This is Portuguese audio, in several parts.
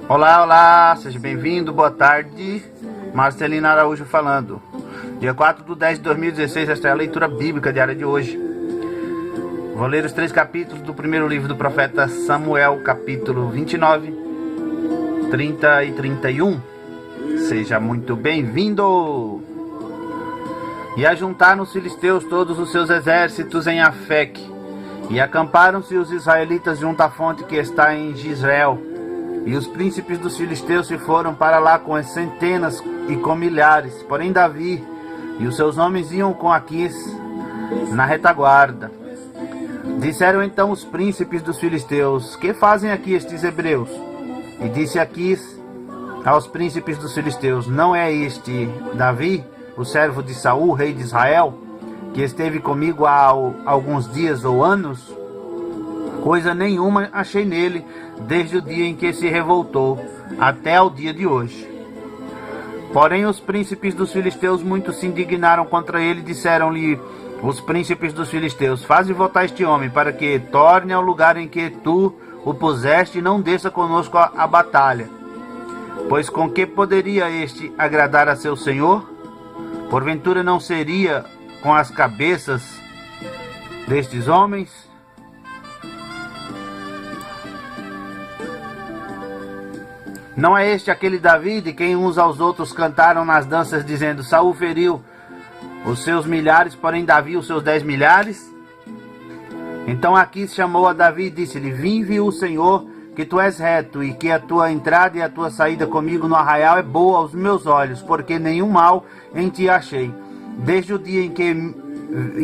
Olá, olá, seja bem-vindo, boa tarde. Marcelino Araújo falando. Dia 4/10/2016, esta é a leitura bíblica diária de hoje. Vou ler os 3 capítulos do primeiro livro do profeta Samuel, capítulo 29, 30 e 31. Seja muito bem-vindo! E ajuntaram os filisteus todos os seus exércitos em Afeque, e acamparam-se os israelitas junto à fonte que está em Jezreel. E os príncipes dos filisteus se foram para lá com as centenas e com milhares. Porém Davi e os seus homens iam com Aquis na retaguarda. Disseram então os príncipes dos filisteus: que fazem aqui estes hebreus? E disse Aquis aos príncipes dos filisteus: não é este Davi, o servo de Saul, rei de Israel, que esteve comigo há alguns dias ou anos? Coisa nenhuma achei nele desde o dia em que se revoltou até o dia de hoje. Porém os príncipes dos filisteus muito se indignaram contra ele e disseram-lhe os príncipes dos filisteus: faze voltar este homem, para que torne ao lugar em que tu o puseste e não desça conosco a batalha. Pois com que poderia este agradar a seu senhor? Porventura não seria com as cabeças destes homens? Não é este aquele Davi de quem uns aos outros cantaram nas danças, dizendo: Saul feriu os seus milhares, porém Davi os seus 10 milhares? Então Aquis chamou a Davi e disse-lhe: vive o Senhor, que tu és reto, e que a tua entrada e a tua saída comigo no arraial é boa aos meus olhos, porque nenhum mal em ti achei, desde o dia em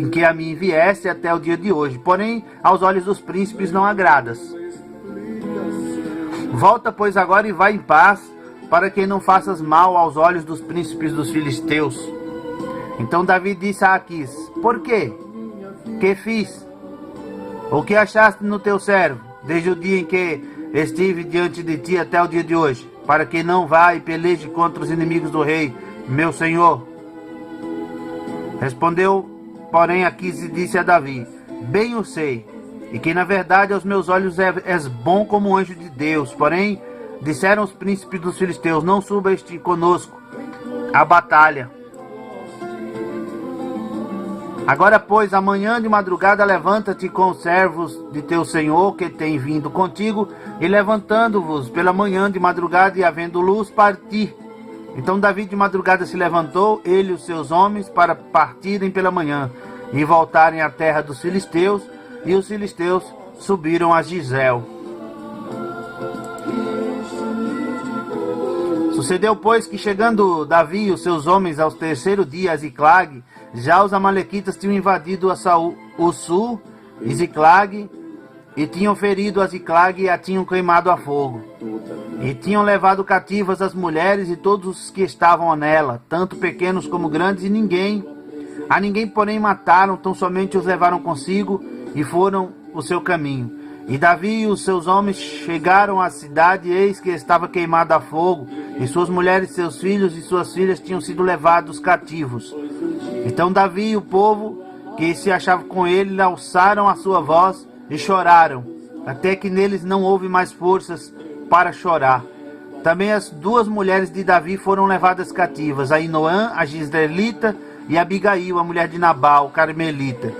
que a mim vieste até o dia de hoje. Porém, aos olhos dos príncipes não agradas. Volta, pois, agora e vai em paz, para que não faças mal aos olhos dos príncipes dos filisteus. Então Davi disse a Aquis: por quê? Que fiz? O que achaste no teu servo, desde o dia em que estive diante de ti até o dia de hoje, para que não vá e peleje contra os inimigos do rei, meu senhor? Respondeu, porém, Aquis e disse a Davi: bem o sei, e que na verdade aos meus olhos és bom como um anjo de Deus. Porém, disseram os príncipes dos filisteus: não suba este conosco a batalha. Agora, pois, amanhã de madrugada levanta-te com os servos de teu senhor que tem vindo contigo, e levantando-vos pela manhã de madrugada e havendo luz, parti. Então Davi de madrugada se levantou, ele e os seus homens, para partirem pela manhã e voltarem à terra dos filisteus. E os filisteus subiram a Jezreel. Sucedeu, pois, que chegando Davi e os seus homens ao terceiro dia a Ziclag, já os amalequitas tinham invadido o sul e Ziclag, e tinham ferido a Ziclag e a tinham queimado a fogo. E tinham levado cativas as mulheres e todos os que estavam nela, tanto pequenos como grandes, e a ninguém, porém, mataram, tão somente os levaram consigo e foram o seu caminho. E Davi e os seus homens chegaram à cidade, e eis que estava queimada a fogo, e suas mulheres, seus filhos e suas filhas tinham sido levados cativos. Então Davi e o povo que se achava com ele alçaram a sua voz e choraram, até que neles não houve mais forças para chorar. Também as 2 mulheres de Davi foram levadas cativas, Ainoã, a Jezreelita, e Abigail, a mulher de Nabal, carmelita.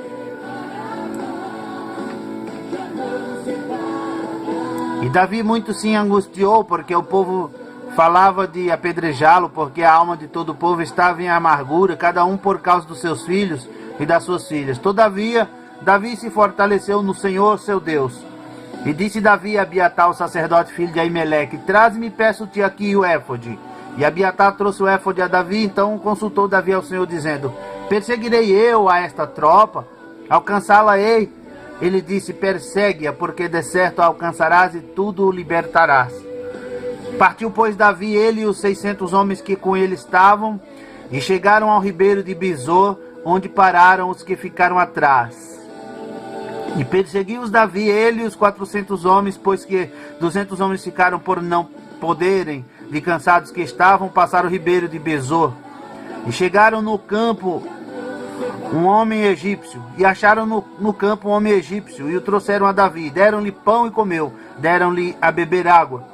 E Davi muito se angustiou, porque o povo falava de apedrejá-lo, porque a alma de todo o povo estava em amargura, cada um por causa dos seus filhos e das suas filhas. Todavia, Davi se fortaleceu no Senhor, seu Deus. E disse Davi a Abiatar, o sacerdote, filho de Aimeleque: traze-me, peço-te aqui o éfode. E Abiatar trouxe o éfode a Davi. Então consultou Davi ao Senhor, dizendo: perseguirei eu a esta tropa? Alcançá-la-ei? Ele disse: persegue-a, porque de certo a alcançarás e tudo o libertarás. Partiu, pois, Davi, ele e os 600 homens que com ele estavam, e chegaram ao ribeiro de Bizor, onde pararam os que ficaram atrás. E perseguiu-os Davi, ele e os 400 homens, pois que 200 homens ficaram por não poderem, de cansados que estavam, passar o ribeiro de Bezor. E chegaram no campo um homem egípcio, e acharam no campo um homem egípcio, e o trouxeram a Davi. Deram-lhe pão e comeu, deram-lhe a beber água.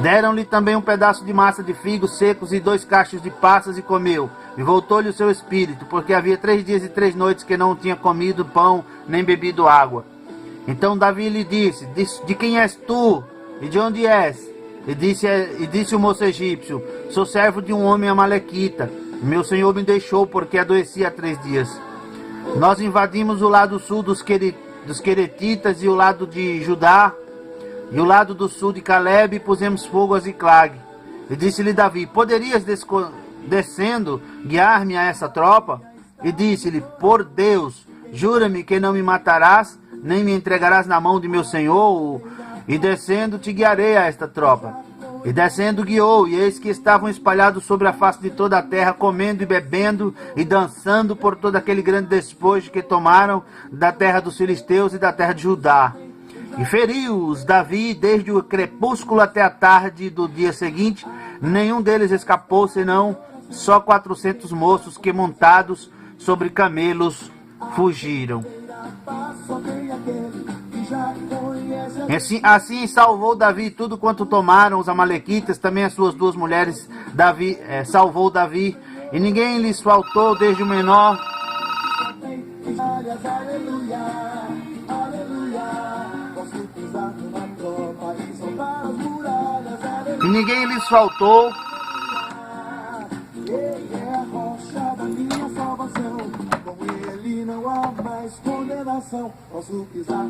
Deram-lhe também um pedaço de massa de figos secos e 2 cachos de passas, e comeu. E voltou-lhe o seu espírito, porque havia 3 dias e 3 noites que não tinha comido pão, nem bebido água. Então Davi lhe disse: de quem és tu? E de onde és? E disse o moço egípcio: sou servo de um homem amalequita. Meu senhor me deixou, porque adoeci há 3 dias. Nós invadimos o lado sul dos Queretitas e o lado de Judá, e o lado do sul de Caleb, e pusemos fogo a Ziclag. E disse-lhe Davi: poderias descendo guiar-me a essa tropa? E disse-lhe: por Deus, jura-me que não me matarás, nem me entregarás na mão de meu senhor, e descendo te guiarei a esta tropa. E descendo guiou, e eis que estavam espalhados sobre a face de toda a terra, comendo e bebendo e dançando por todo aquele grande despojo que tomaram da terra dos filisteus e da terra de Judá. E feriu-os Davi desde o crepúsculo até a tarde do dia seguinte. Nenhum deles escapou, senão só 400 moços que, montados sobre camelos, fugiram. Assim salvou Davi tudo quanto tomaram os amalequitas, também as suas 2 mulheres. Salvou Davi, e ninguém lhes faltou, desde o menor e ninguém lhes faltou,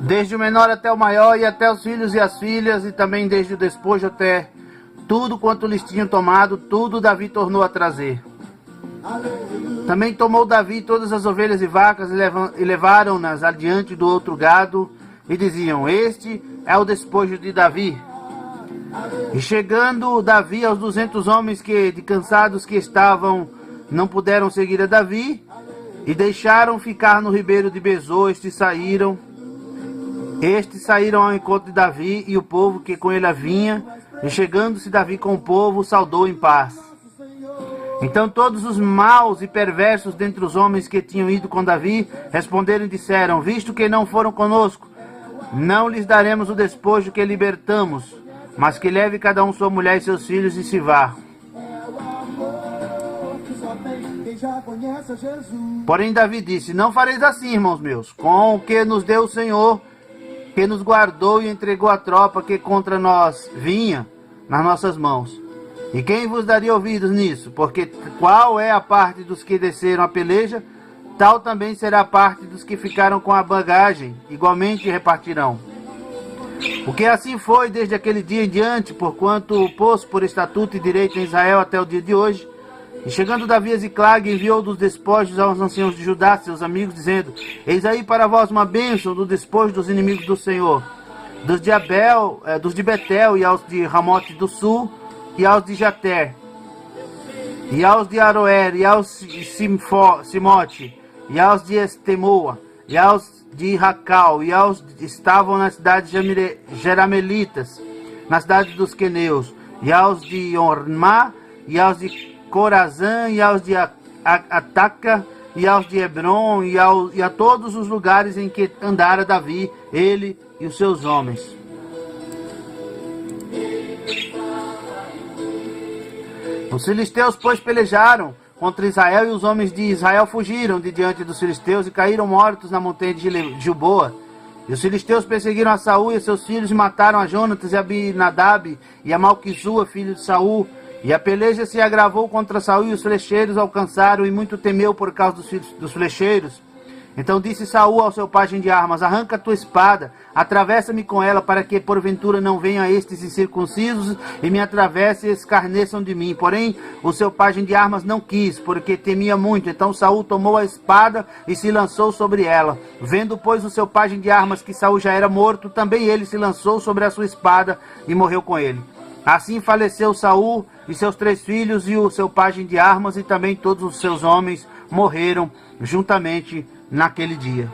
desde o menor até o maior, e até os filhos e as filhas, e também desde o despojo até tudo quanto lhes tinham tomado, tudo Davi tornou a trazer. Também tomou Davi todas as ovelhas e vacas, e levaram-nas adiante do outro gado, e diziam: este é o despojo de Davi. E chegando Davi aos 200 homens de cansados que estavam, não puderam seguir a Davi, e deixaram ficar no ribeiro de Bezô. Estes saíram ao encontro de Davi e o povo que com ele vinha, e chegando-se Davi com o povo, saudou em paz. Então todos os maus e perversos dentre os homens que tinham ido com Davi responderam e disseram: visto que não foram conosco, não lhes daremos o despojo que libertamos, mas que leve cada um sua mulher e seus filhos e se vá. Porém Davi disse: não fareis assim, irmãos meus, com o que nos deu o Senhor, que nos guardou e entregou a tropa que contra nós vinha nas nossas mãos. E quem vos daria ouvidos nisso? Porque qual é a parte dos que desceram a peleja, tal também será a parte dos que ficaram com a bagagem, igualmente repartirão. Porque assim foi desde aquele dia em diante, porquanto pôs por estatuto e direito em Israel até o dia de hoje. E chegando Davi a Ziclag, enviou dos despojos aos anciãos de Judá, seus amigos, dizendo: eis aí para vós uma bênção do despojo dos inimigos do Senhor, dos de Betel, e aos de Ramote do sul, e aos de Jater, e aos de Aroer, e aos de Simote, e aos de Estemoa, e aos de Racal, e aos que estavam nas cidades Jeramelitas, na cidade dos Queneus, e aos de Ormá, e aos de Corazã, e aos de Ataca, e aos de Hebron, e a todos os lugares em que andara Davi, ele e os seus homens. Os filisteus, pois, pelejaram contra Israel, e os homens de Israel fugiram de diante dos filisteus e caíram mortos na montanha de Gilboa. E os filisteus perseguiram a Saul e a seus filhos, e mataram a Jonatas e a Abinadab e a Malquizua, filho de Saul. E a peleja se agravou contra Saul, e os flecheiros alcançaram, e muito temeu por causa dos flecheiros. Então disse Saul ao seu pajem de armas: arranca a tua espada, atravessa-me com ela, para que porventura não venham estes incircuncisos e me atravessem e escarneçam de mim. Porém o seu pajem de armas não quis, porque temia muito. Então Saul tomou a espada e se lançou sobre ela. Vendo, pois, o seu pajem de armas que Saul já era morto, também ele se lançou sobre a sua espada e morreu com ele. Assim faleceu Saul e seus 3 filhos, e o seu pajem de armas, e também todos os seus homens morreram juntamente naquele dia.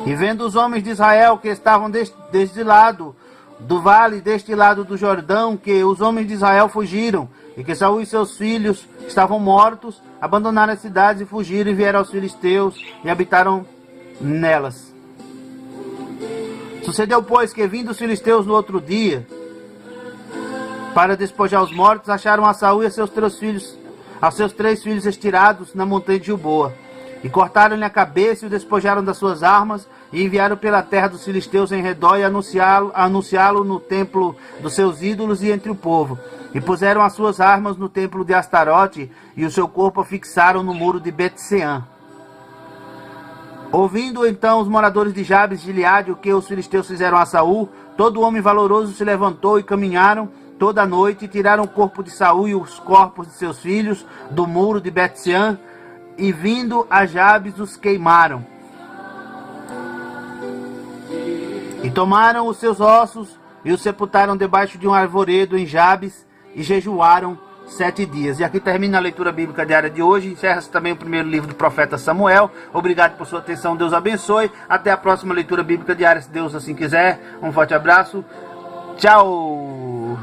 E vendo os homens de Israel que estavam deste lado, do vale deste lado do Jordão, que os homens de Israel fugiram, e que Saul e seus filhos estavam mortos, abandonaram as cidades e fugiram e vieram aos filisteus e habitaram nelas. Sucedeu, pois, que vindo os filisteus no outro dia, para despojar os mortos, acharam a Saul e a seus três filhos estirados na montanha de Gilboa. E cortaram-lhe a cabeça e o despojaram das suas armas, e enviaram pela terra dos filisteus em redor e anunciá-lo no templo dos seus ídolos e entre o povo. E puseram as suas armas no templo de Astarote, e o seu corpo fixaram no muro de Bet-Sean. Ouvindo então os moradores de Jabes de Gileade o que os filisteus fizeram a Saul, todo homem valoroso se levantou e caminharam toda a noite, e tiraram o corpo de Saul e os corpos de seus filhos do muro de Bet-Sean, e vindo a Jabes os queimaram. E tomaram os seus ossos e os sepultaram debaixo de um arvoredo em Jabes, e jejuaram 7 dias. E aqui termina a leitura bíblica diária de hoje. Encerra-se também o primeiro livro do profeta Samuel. Obrigado por sua atenção. Deus abençoe. Até a próxima leitura bíblica diária, se Deus assim quiser. Um forte abraço. Tchau!